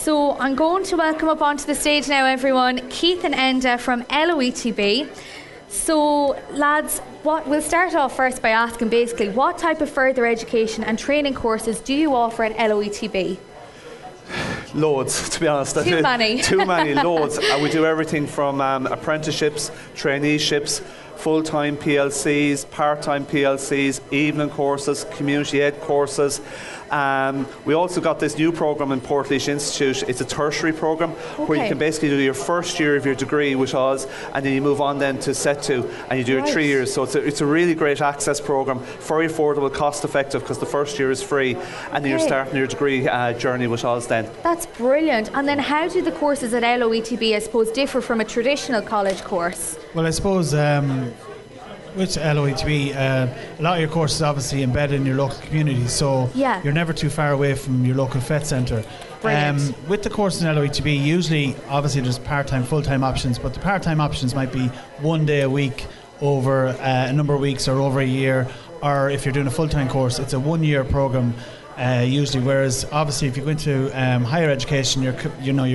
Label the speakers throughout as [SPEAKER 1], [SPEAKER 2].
[SPEAKER 1] So I'm going to welcome up onto the stage now, everyone, Keith and Enda from LOETB. So, lads, we'll start off first by asking basically, what type of further education and training courses do you offer at LOETB?
[SPEAKER 2] Loads, to be honest.
[SPEAKER 1] Too many.
[SPEAKER 2] Too many, loads. We do everything from apprenticeships, traineeships, full-time PLCs, part-time PLCs, evening courses, community ed courses. We also got this new program in Portlaoise Institute. It's a tertiary program where you can basically do your first year of your degree with us, and then you move on then to Set 2 and you do your 3 years. So it's a really great access program, very affordable, cost effective, because the first year is free, and then you're starting your degree journey with us then. That's
[SPEAKER 1] brilliant. And then how do the courses at LOETB, I suppose, differ from a traditional college course?
[SPEAKER 3] Well, I suppose with LOETB, a lot of your courses obviously embedded in your local community, so you're never too far away from your local FET centre. With the courses in LOETB, usually, obviously there's part-time, full-time options, but the part-time options might be 1 day a week over a number of weeks or over a year, or if you're doing a full-time course, it's a 1 year programme. Usually, whereas obviously if you go into higher education, you're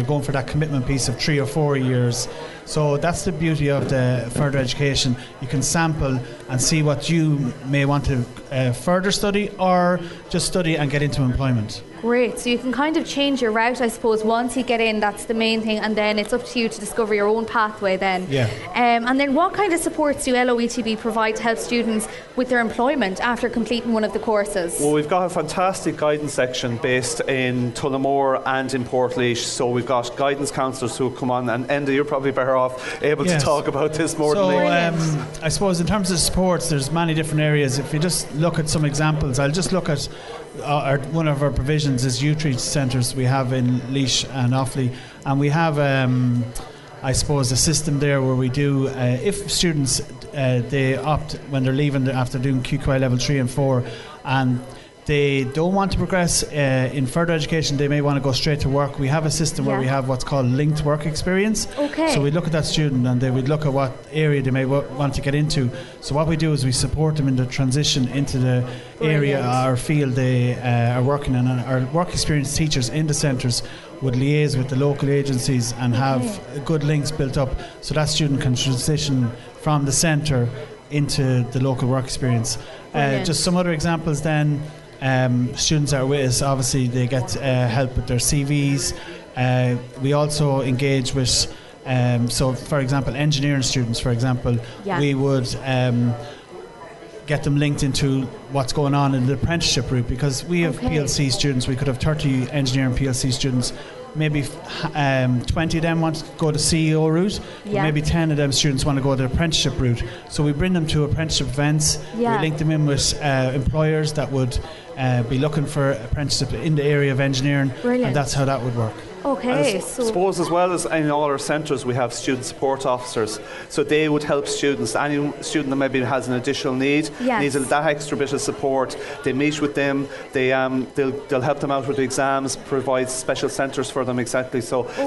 [SPEAKER 3] going for that commitment piece of 3 or 4 years. So that's the beauty of the further education. You can sample and see what you may want to further study, or just study and get into employment.
[SPEAKER 1] Great, so you can kind of change your route, I suppose, once you get in. That's the main thing, and then it's up to you to discover your own pathway then. And then what kind of supports do LOETB provide to help students with their employment after completing one of the courses?
[SPEAKER 2] Well, we've got a fantastic guidance section based in Tullamore and in Portlaoise. So we've got guidance counsellors who come on, and Enda, you're probably better off able to talk about this more than me.
[SPEAKER 3] I suppose in terms of sports, there's many different areas. If you just look at some examples, I'll just look at one of our provisions is youth reach centres we have in Laois and Offaly, and we have I suppose a system there where we do if students they opt when they're leaving after doing QQI level 3 and 4 and they don't want to progress in further education, they may want to go straight to work. We have a system where we have what's called linked work experience. So we look at that student and then we look at what area they may want to get into. So what we do is we support them in the transition into the area or field they are working in. And our work experience teachers in the centres would liaise with the local agencies and have good links built up so that student can transition from the centre into the local work experience. Just some other examples then. Students that are with us, obviously they get help with their CVs. We also engage with, so for example, engineering students, for example, we would get them linked into what's going on in the apprenticeship route, because we have PLC students. We could have 30 engineering PLC students. Maybe 20 of them want to go the CEO route, but maybe 10 of them students want to go the apprenticeship route. So we bring them to apprenticeship events. We link them in with employers that would be looking for apprenticeship in the area of engineering, and that's how that would work.
[SPEAKER 1] I
[SPEAKER 2] suppose as well as in all our centres we have student support officers, so they would help students. Any student that maybe has an additional need, needs that extra bit of support, they meet with them, they'll help them out with the exams, provide special centres for them, so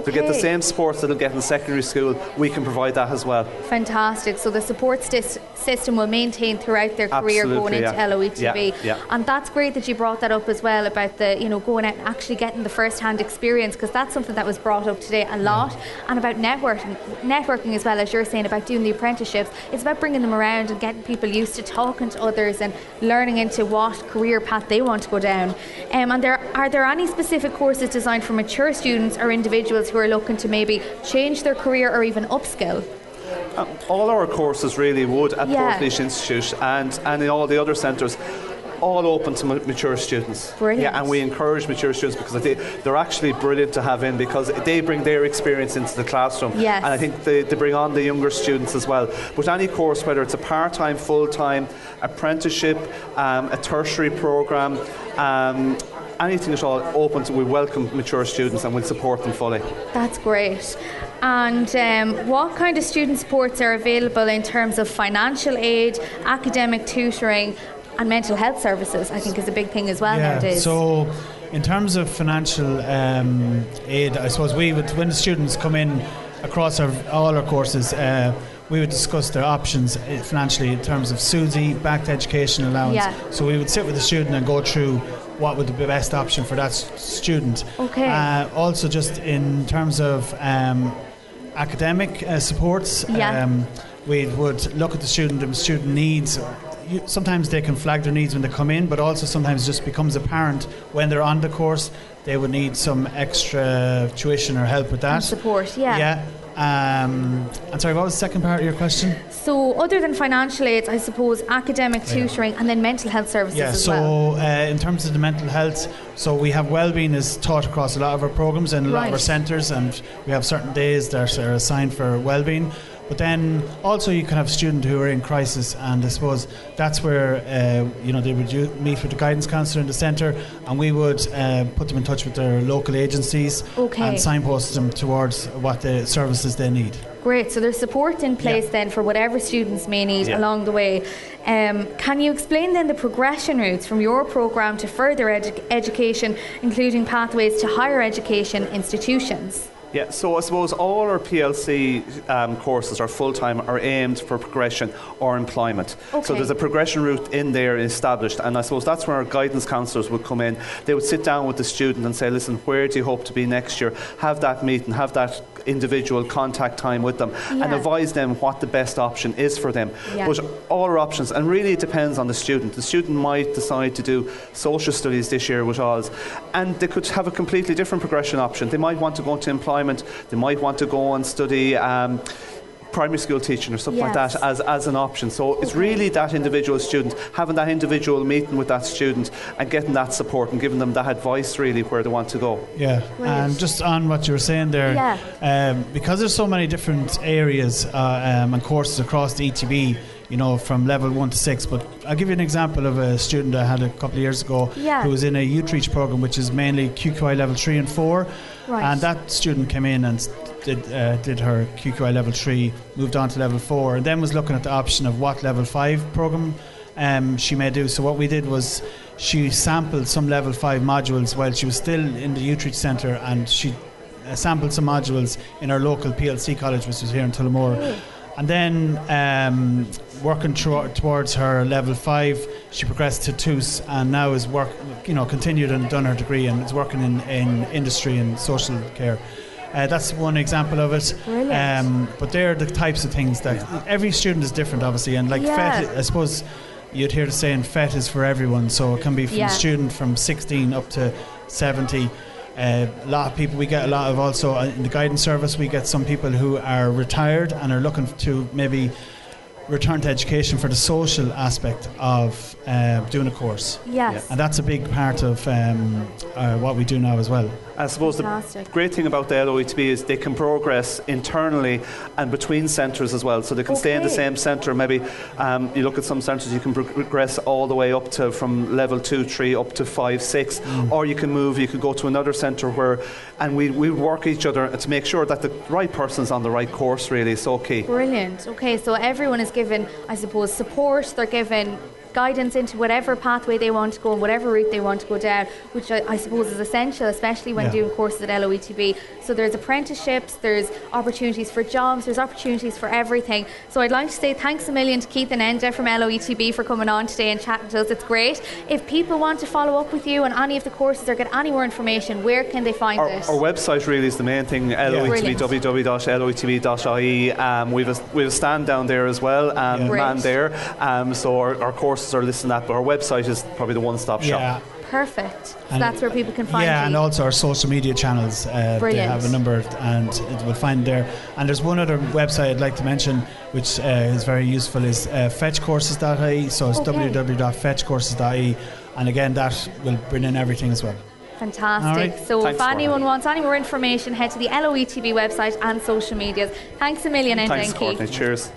[SPEAKER 2] they get the same support that they'll get in secondary school. We can provide that as well.
[SPEAKER 1] Fantastic. So the support system will maintain throughout their career going into LOETB. And that's great that you brought that up as well about the going out and actually getting the first hand experience, because that's something that was brought up today a lot. And about networking as well, as you're saying about doing the apprenticeships, it's about bringing them around and getting people used to talking to others and learning into what career path they want to go down. And are there any specific courses designed for mature students or individuals who are looking to maybe change their career or even upskill?
[SPEAKER 2] All our courses really would at Portlaoise Institute and in all the other centres, all open to mature students. And we encourage mature students because they're actually brilliant to have in, because they bring their experience into the classroom, and I think they bring on the younger students as well. But any course, whether it's a part-time, full-time, apprenticeship, a tertiary programme, anything at all open to, we welcome mature students and we'll support them fully.
[SPEAKER 1] That's great. And what kind of student supports are available in terms of financial aid, academic tutoring and mental health services? I think is a big thing as well nowadays.
[SPEAKER 3] So in terms of financial aid, I suppose when the students come in across all our courses, we would discuss their options financially in terms of SUSI, backed education allowance.
[SPEAKER 1] Yeah.
[SPEAKER 3] So we would sit with the student and go through what would be the best option for that student.
[SPEAKER 1] Okay.
[SPEAKER 3] Also, just in terms of academic supports, we would look at the student needs. Sometimes they can flag their needs when they come in, but also sometimes it just becomes apparent when they're on the course they would need some extra tuition or help with that.
[SPEAKER 1] And support, yeah.
[SPEAKER 3] Yeah. And sorry, what was the second part of your question?
[SPEAKER 1] So other than financial aids, I suppose academic tutoring and then mental health services as well.
[SPEAKER 3] In terms of the mental health, so we have wellbeing is taught across a lot of our programs and a lot of our centres, and we have certain days that are assigned for wellbeing. But then also you can have students who are in crisis, and I suppose that's where they would meet with the guidance counsellor in the centre, and we would put them in touch with their local agencies and signpost them towards what the services they need.
[SPEAKER 1] Great, so there's support in place then for whatever students may need along the way. Can you explain then the progression routes from your programme to further education, including pathways to higher education institutions?
[SPEAKER 2] Yeah, so I suppose all our PLC courses are full-time, are aimed for progression or employment. Okay. So there's a progression route in there established, and I suppose that's where our guidance counsellors would come in. They would sit down with the student and say, listen, where do you hope to be next year? Have that meeting, have that individual contact time with them and advise them what the best option is for them. But all our options, and really it depends on the student. The student might decide to do social studies this year with us, and they could have a completely different progression option. They might want to go into employment, they might want to go and study primary school teaching or something like that as an option. So it's really that individual student, having that individual meeting with that student and getting that support and giving them that advice really where they want to go.
[SPEAKER 3] Yeah, and just on what you were saying there, because there's so many different areas and courses across the ETB, from level 1 to 6, but I'll give you an example of a student I had a couple of years ago who was in a youth reach program, which is mainly QQI level 3 and 4, and that student came in and did her QQI level 3, moved on to level 4, and then was looking at the option of what level 5 program she may do. So what we did was she sampled some level 5 modules while she was still in the youth reach centre, and she sampled some modules in our local PLC college, which was here in Tullamore. And then working towards her level 5, she progressed to TUS and now is continued and done her degree and is working in industry and social care. That's one example of it. But they're the types of things that every student is different, obviously, and FET, I suppose you'd hear the saying FET is for everyone, so it can be from a student from 16 up to 70. A lot of people, we get a lot of also in the guidance service, we get some people who are retired and are looking to maybe return to education for the social aspect of doing a course. And that's a big part of what we do now as well.
[SPEAKER 2] I suppose the great thing about the LOETB is they can progress internally and between centres as well. So they can stay in the same centre. Maybe you look at some centres, you can progress all the way up to from level 2, 3 up to 5, 6, or you can move. You could go to another centre and we work each other to make sure that the right person's on the right course. Really, so key.
[SPEAKER 1] Brilliant. Okay, so everyone is given, I suppose, support. They're given guidance into whatever pathway they want to go and whatever route they want to go down, which I suppose is essential, especially when doing courses at LOETB. So there's apprenticeships, there's opportunities for jobs, there's opportunities for everything. So I'd like to say thanks a million to Keith and Enda from LOETB for coming on today and chatting to us. It's great. If people want to follow up with you on any of the courses or get any more information, where can they find it?
[SPEAKER 2] Our website really is the main thing, LOETB, www.loetb.ie. We've a stand down there as well, man there. So our courses are listed on that, but our website is probably the one-stop shop.
[SPEAKER 1] Perfect. So that's where people can find you.
[SPEAKER 3] And also our social media channels. They have a number, and it will find there. And there's one other website I'd like to mention, which is very useful, is fetchcourses.ie. So it's www.fetchcourses.ie, and again, that will bring in everything as well.
[SPEAKER 1] Fantastic. Right. So if anyone wants any more information, head to the LOETB website and social medias. Thanks a million, Enda and Keith.
[SPEAKER 2] Cheers.